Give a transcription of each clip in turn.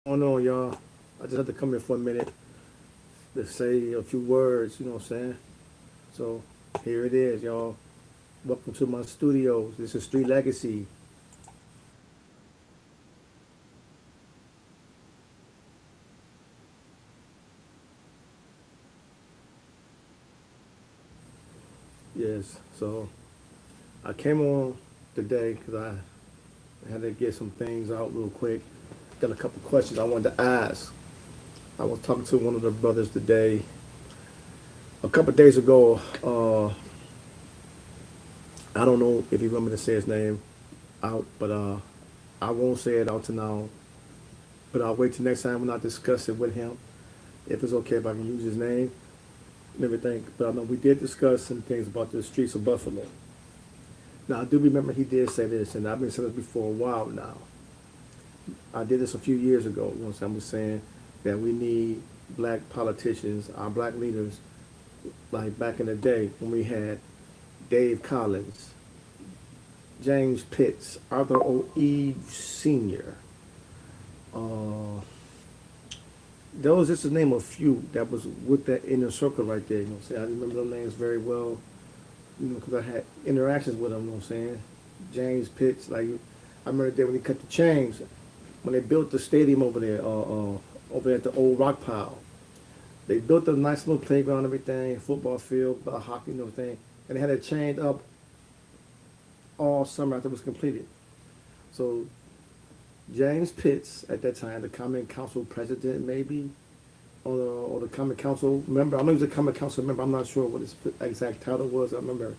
Going on, y'all? I just had to come here for a minute to say a few words, you know what I'm saying? So here it is, y'all. Welcome to my studios. This is Street Legacy. Yes, so I came on today because I had to get some things out real quick. Got a couple questions I wanted to ask. I was talking to one of the brothers today, a couple days ago. I don't know if you want me to say his name out, but I won't say it out to now. But I'll wait till next time when I discuss it with him. If it's okay if I can use his name and everything. But I know we did discuss some things about the streets of Buffalo. Now I do remember he did say this, and I've been saying this before a while now. I did this a few years ago. Once I was saying that we need black politicians, our black leaders, like back in the day when we had Dave Collins, James Pitts, Arthur O. Eve Sr. Uh, that was just to name a few that was with that inner circle right there. You know what I'm saying? I remember those names very well, you know, because I had interactions with them, you know what I'm saying? James Pitts, like, I remember the day when he cut the chains, when they built the stadium over there, over at the old rock pile. They built a nice little playground and everything, football field, hockey and everything, and they had it chained up all summer after it was completed. So James Pitts, at that time, the Common Council president, maybe, or the Common Council member. I know he was a Common Council member. I'm not sure what his exact title was. I remember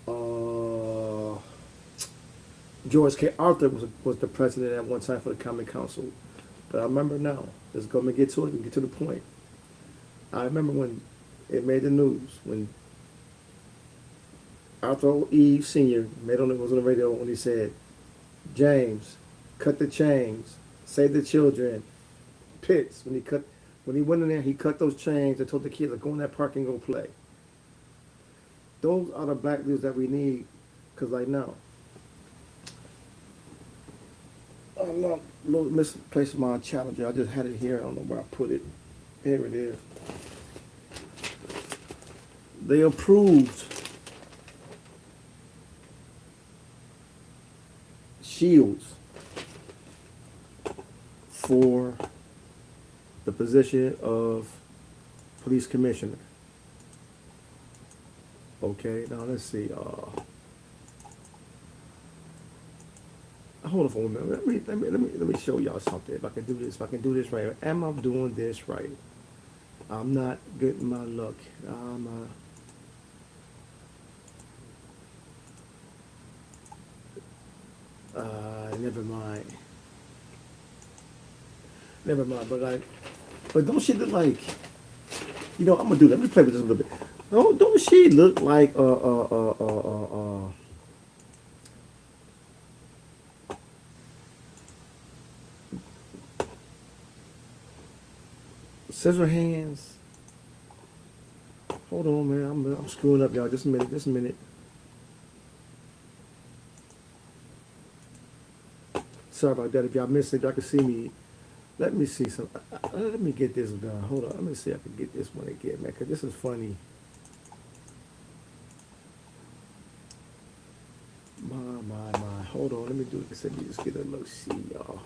uh, George K. Arthur was the president at one time for the Common Council. But I remember now. Let's go and get to it and get to the point. I remember when it made the news, when Arthur E. Sr. Was on the radio when he said, James, cut the chains, save the children. Pitts, when he went in there, he cut those chains and told the kids to go in that park and go play. Those are the black leaders that we need. Cause like now, I'm not misplacing my challenger. I just had it here. I don't know where I put it. Here it is. They approved Shields for the position of police commissioner. Okay, now let's see. Hold on for a minute. Let me show y'all something. If I can do this, if I can do this right. Am I doing this right? I'm not getting my luck. Never mind. Never mind. But don't she look like? You know, I'm gonna do that. Let me play with this a little bit. Don't she look like scissor hands? Hold on, man. I'm screwing up, y'all. Just a minute. Just a minute. Sorry about that. If y'all missed it, y'all can see me. Let me see some. Let me get this done. Hold on. Let me see if I can get this one again, man. Cause this is funny. My. Hold on. Let me do this. Let me just get a look. See, y'all.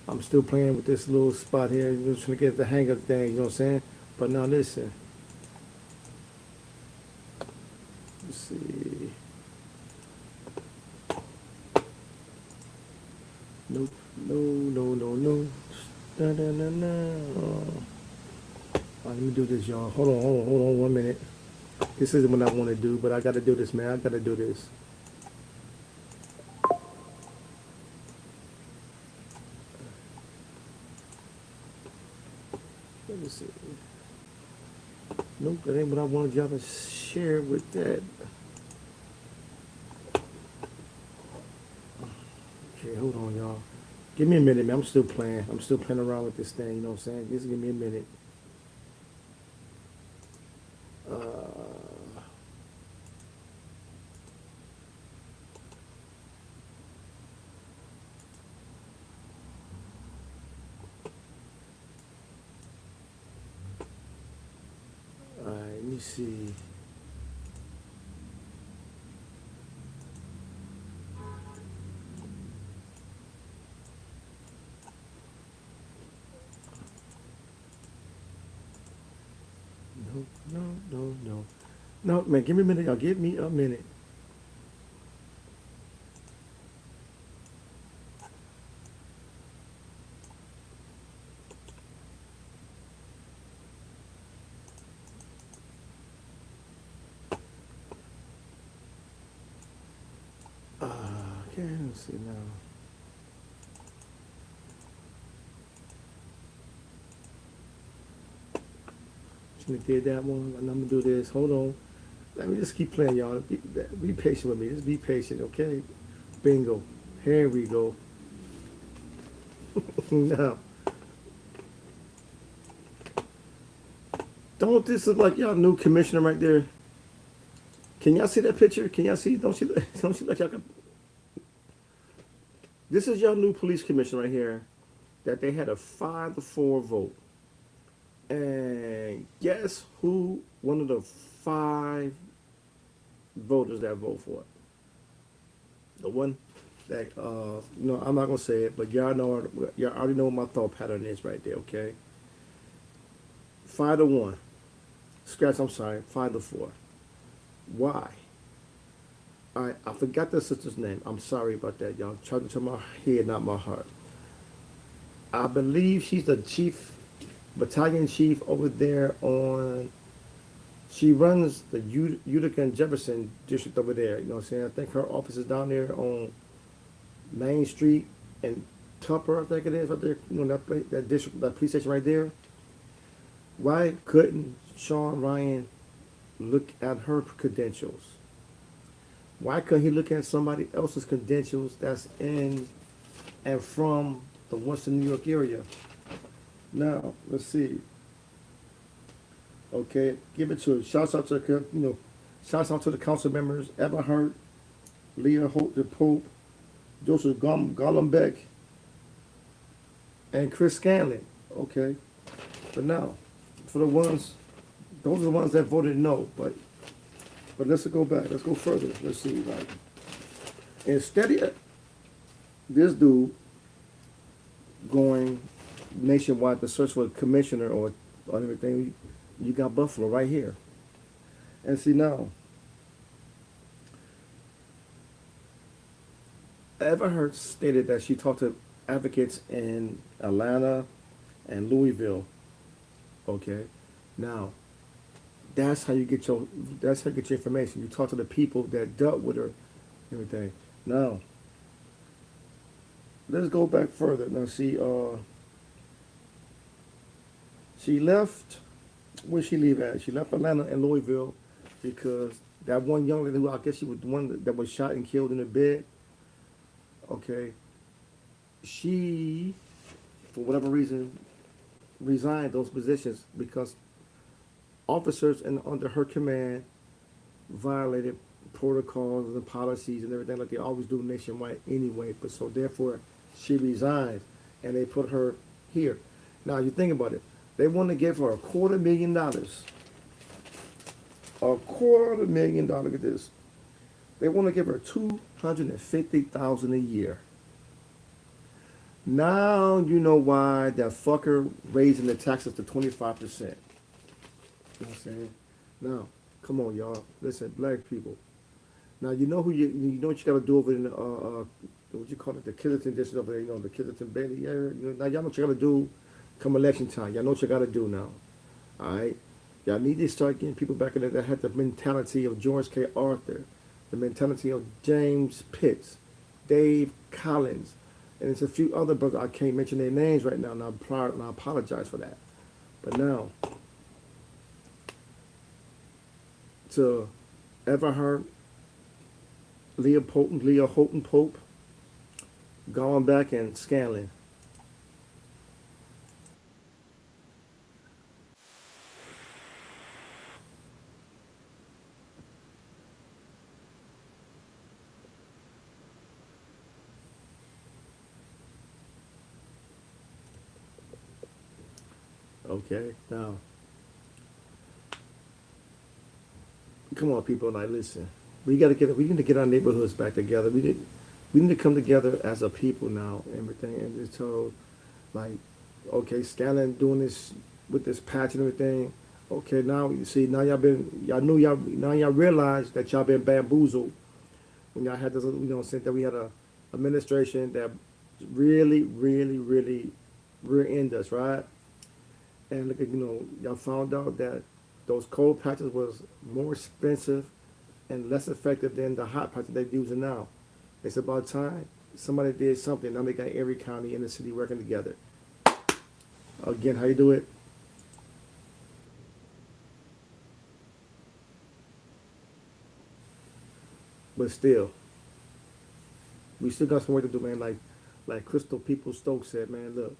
I'm still playing with this little spot here. Just trying to get the hang of the thing. You know what I'm saying? But now listen. Let's see. Nope. No. Da, da, da, da. Let me do this, y'all. Hold on 1 minute. This isn't what I want to do, but I got to do this, man. I got to do this. Let me see. Nope, that ain't what I wanted y'all to share with that. Okay, hold on, y'all. Give me a minute, man. I'm still playing. I'm still playing around with this thing. You know what I'm saying? Just give me a minute. Uh, me see. No, no, no, no. No, man, give me a minute, y'all. Give me a minute. Okay, let's see now. Shouldn't have did that one. And I'm gonna do this. Hold on. Let me just keep playing, y'all. Be patient with me. Just be patient, okay? Bingo. Here we go. Now, don't this look like y'all new commissioner right there? Can y'all see that picture? Can y'all see? Don't you don't you like y'all can? This is your new police commissioner right here. That they had a 5-4 vote. And guess who? One of the 5 voters that vote for it. The one that I'm not gonna say it, but y'all already know what my thought pattern is right there. Okay, 5-1. Scratch. I'm sorry, 5-4. Why? I forgot the sister's name. I'm sorry about that, y'all. Charging to my head, not my heart. I believe she's the battalion chief over there on. She runs the Utica and Jefferson district over there. You know what I'm saying? I think her office is down there on Main Street and Tupper, I think it is, right there. You know, that district, that police station right there. Why couldn't Sean Ryan look at her credentials? Why couldn't he look at somebody else's credentials that's in and from the Western New York area? Now, let's see. Okay, give it to her. Shouts out to shouts out to the council members: Everhart, Leah Holt, the Pope, Joseph Gollenbeck, and Chris Scanlon. Okay, but now for the ones, those are the ones that voted no. But let's go back. Let's go further. Let's see. Like instead of this dude going nationwide to search for a commissioner or everything, you got Buffalo right here. And see now, Everhart stated that she talked to advocates in Atlanta and Louisville. Okay, now that's how you get your information. You talk to the people that dealt with her, everything. Now, let's go back further. Now, she left. Where'd she leave at? She left Atlanta and Louisville because that one young lady who I guess she was the one that was shot and killed in the bed. Okay, she, for whatever reason, resigned those positions because officers under her command violated protocols and policies and everything like they always do nationwide anyway. But so therefore, she resigned, and they put her here. Now you think about it. They want to give her $250,000. $250,000. Look at this. They want to give her $250,000 a year. Now you know why that fucker raising the taxes to 25%. You know what I'm saying? Now, come on, y'all. Listen, black people. Now you know you know what you got to do over in the what you call it, the Killington district over there. You know, the Killington Bailey area. You know, now y'all know what you got to do. Come election time, y'all know what you got to do now. All right, y'all need to start getting people back in there that had the mentality of George K. Arthur, the mentality of James Pitts, Dave Collins, and there's a few other brothers. I can't mention their names right now, and I apologize for that. But now, to Everhart, Leah Houghton Pope, going back and Scanlon. Okay, now come on, people, like, listen. We need to get our neighborhoods back together. We need to come together as a people now, and everything, and just told, like, okay, Scanlon doing this with this patch and everything. Okay, now you see, now y'all realize that y'all been bamboozled when y'all had this, since that we had a administration that really rear-end us, right? And look at, y'all found out that those cold patches was more expensive and less effective than the hot patches they're using now. It's about time somebody did something. Now they got every county in the city working together. Again, how you do it? But still, we still got some work to do, man. Like Crystal People Stokes said, man, look,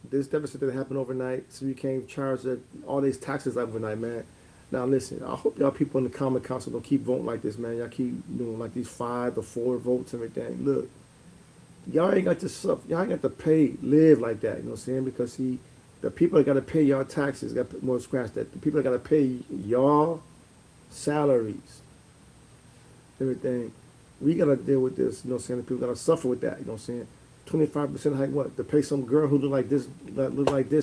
this deficit didn't happen overnight, so you can't charge all these taxes overnight, man. Now listen, I hope y'all people in the Common Council don't keep voting like this, man. Y'all keep doing like these 5 to 4 votes and everything. Look, y'all ain't got to suffer. Y'all ain't got to live like that. You know what I'm saying? Because see, the people that got to pay y'all taxes got more scratch that. The people that got to pay y'all salaries, everything. We got to deal with this. You know what I'm saying? The people got to suffer with that. You know what I'm saying? 25% hike what? To pay some girl who look like this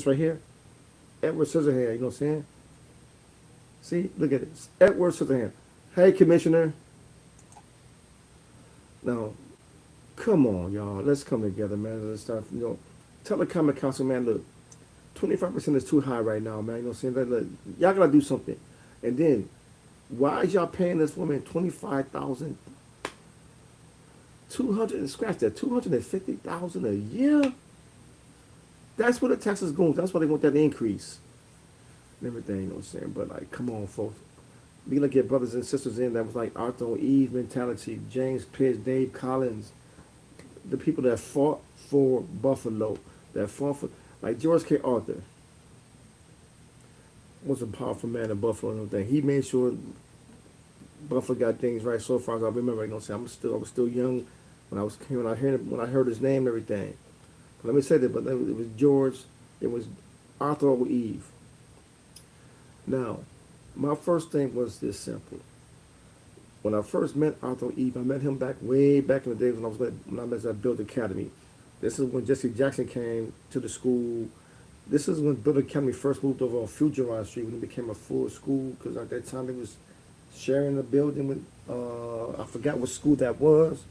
right here? Edward Scissorhands, you know what I'm saying? See, look at it. Edward Scissorhands. Hey, Commissioner. Now, come on, y'all. Let's come together, man. Let's start, tell the Common Council, man, look, 25% is too high right now, man. You know what I'm saying? Look, y'all got to do something. And then, why is y'all paying this woman 25,000, 200 and scratch that, 250,000 a year? That's where the taxes go. That's why they want that increase and everything, you know what I'm saying? But like, come on, folks. We gotta get brothers and sisters in that was like Arthur Eve mentality, James Pitts, Dave Collins, the people that fought for Buffalo, that fought for, like George K. Arthur was a powerful man in Buffalo and everything. He made sure Buffalo got things right so far as I remember. You know what I'm saying? I was still young when I heard his name and everything. But let me say that. But it was George. It was Arthur O. Eve. Now, my first thing was this simple. When I first met Arthur Eve, I met him way back in the days when I was at Build Academy. This is when Jesse Jackson came to the school. This is when Build Academy first moved over on Fujiron Street when it became a full school, because at that time it was sharing a building with, I forgot what school that was,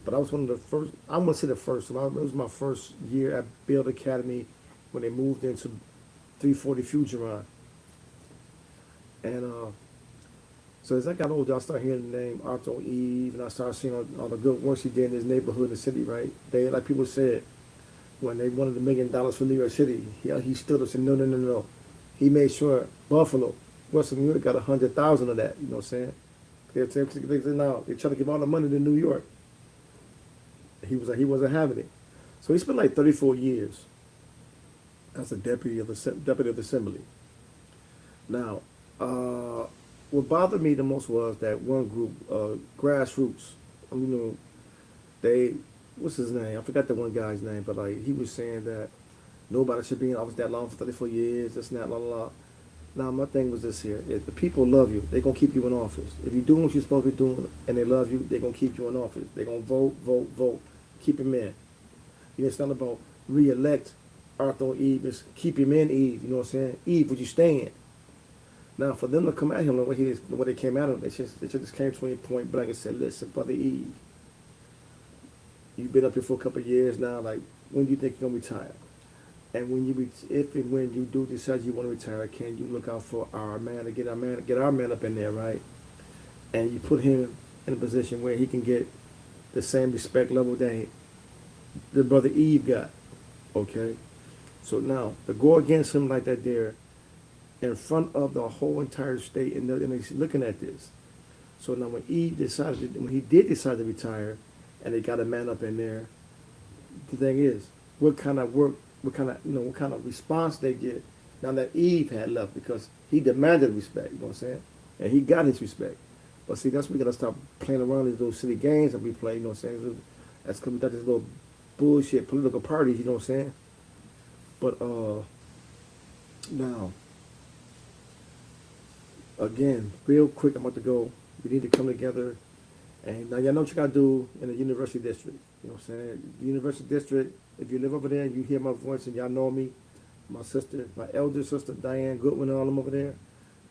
but I was one of the first, I'm going to say the first, so it was my first year at Build Academy when they moved into 340 Fujiron. And so as I got older, I started hearing the name Arthur Eve, and I started seeing all the good work he did in his neighborhood, the city, right? They, like people said, when they wanted $1 million for New York City, he stood up and said, no. He made sure Buffalo, Western New York got 100,000 of that, you know what I'm saying? They said, no, they tried to give all the money to New York. He was like, he wasn't having it. So he spent like 34 years as a deputy of the assembly. Now, what bothered me the most was that one group, grassroots. They, what's his name? I forgot the one guy's name, but like he was saying that nobody should be in office that long for 34 years. This and that, la la la. Now my thing was this here: if the people love you, they're gonna keep you in office. If you're doing what you're supposed to be doing, and they love you, they're gonna keep you in office. They're gonna vote, keep him in. It's not about re-elect Arthur Eve. It's keep him in, Eve. You know what I'm saying? Eve, would you stay in? Now, for them to come at him the way they came at him, they just came to him point blank and said, "Listen, Brother Eve, you've been up here for a couple of years now. Like, when do you think you're gonna retire? And if and when you do decide you want to retire, can you look out for our man to get our man up in there, right? And you put him in a position where he can get the same respect level that the Brother Eve got, okay? So now to go against him like that there." In front of the whole entire state, and they're looking at this. So now when he did decide to retire, and they got a man up in there, the thing is, what kind of response they get now that Eve had left, because he demanded respect, you know what I'm saying? And he got his respect. But see, that's when we gotta stop playing around these little silly games that we play, you know what I'm saying? That's because we got these little bullshit political parties, you know what I'm saying? But now, again, real quick, I'm about to go. We need to come together. And now y'all know what you gotta do in the University District. You know what I'm saying? The University District, if you live over there and you hear my voice and y'all know me, my sister, my elder sister, Diane Goodwin, and all them over there,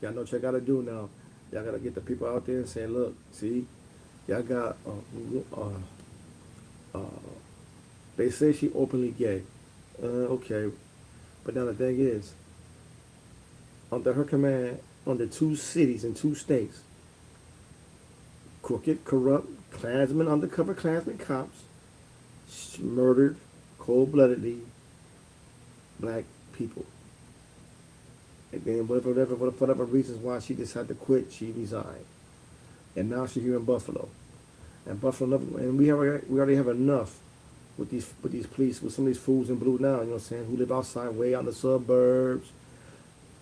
y'all know what y'all gotta do now. Y'all gotta get the people out there and say, look, see, y'all got, they say she openly gay. Okay. But now the thing is, under her command, under 2 cities and 2 states, crooked, corrupt, Klansmen, undercover Klansmen cops murdered cold-bloodedly black people. And then whatever reasons why she decided to quit, she resigned. And now she's here in Buffalo. And Buffalo, and we already have enough with these police, with some of these fools in blue now, you know what I'm saying, who live outside, way out in the suburbs,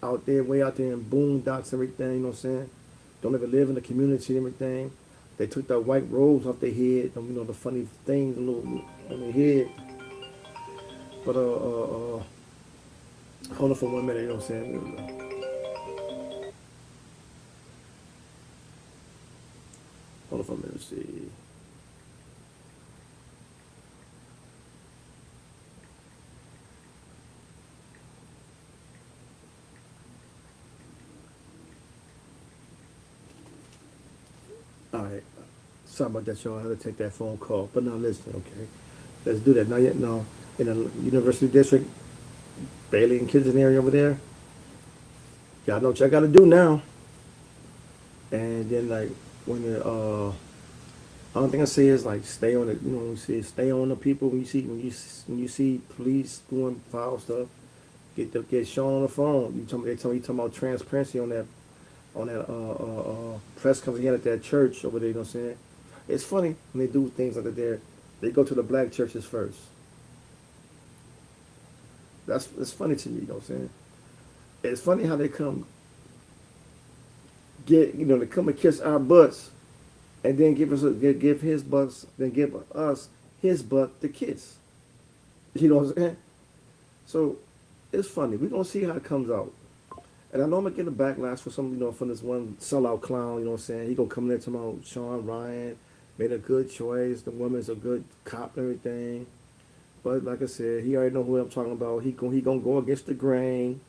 out there, way out there in boondocks and everything, you know what I'm saying? Don't even live in the community and everything. They took the white robes off their head, you know, the funny things on their head. But hold on for 1 minute, you know what I'm saying? Hold on for a minute, let's see. All right. Sorry about that, y'all. I had to take that phone call. But now listen, okay. Let's do that. Now, yet, no. In the University District, Bailey and Kinston area over there, y'all know what y'all got to do now. And then, like, when the, only thing I say is, like, stay on it. You know, when you see, stay on the people. When you see police doing foul stuff, get shown on the phone. You talking about transparency on that press conference he had at that church over there, you know what I'm saying? It's funny when they do things like that. They go to the black churches first. It's funny to me, you know what I'm saying? It's funny how they come they come and kiss our butts and then give his butts, then give us his butt to kiss. You know what I'm saying? So it's funny. We're gonna see how it comes out. And I know I'm gonna get a backlash for some, from this one sellout clown, you know what I'm saying? He gonna come there to my Sean Ryan, made a good choice. The woman's a good cop and everything. But like I said, he already know who I'm talking about. He gonna go against the grain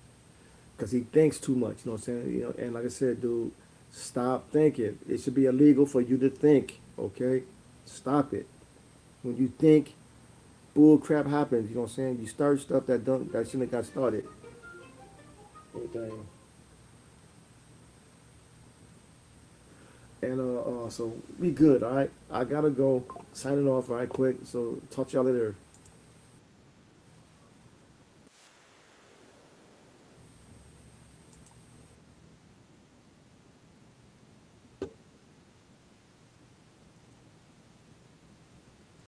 because he thinks too much, you know what I'm saying? And like I said, dude, stop thinking. It should be illegal for you to think, okay? Stop it. When you think, bull crap happens, you know what I'm saying? You start stuff that shouldn't have got started. Everything. And so we good, all right? I gotta go. Signing off right quick. So talk to y'all later.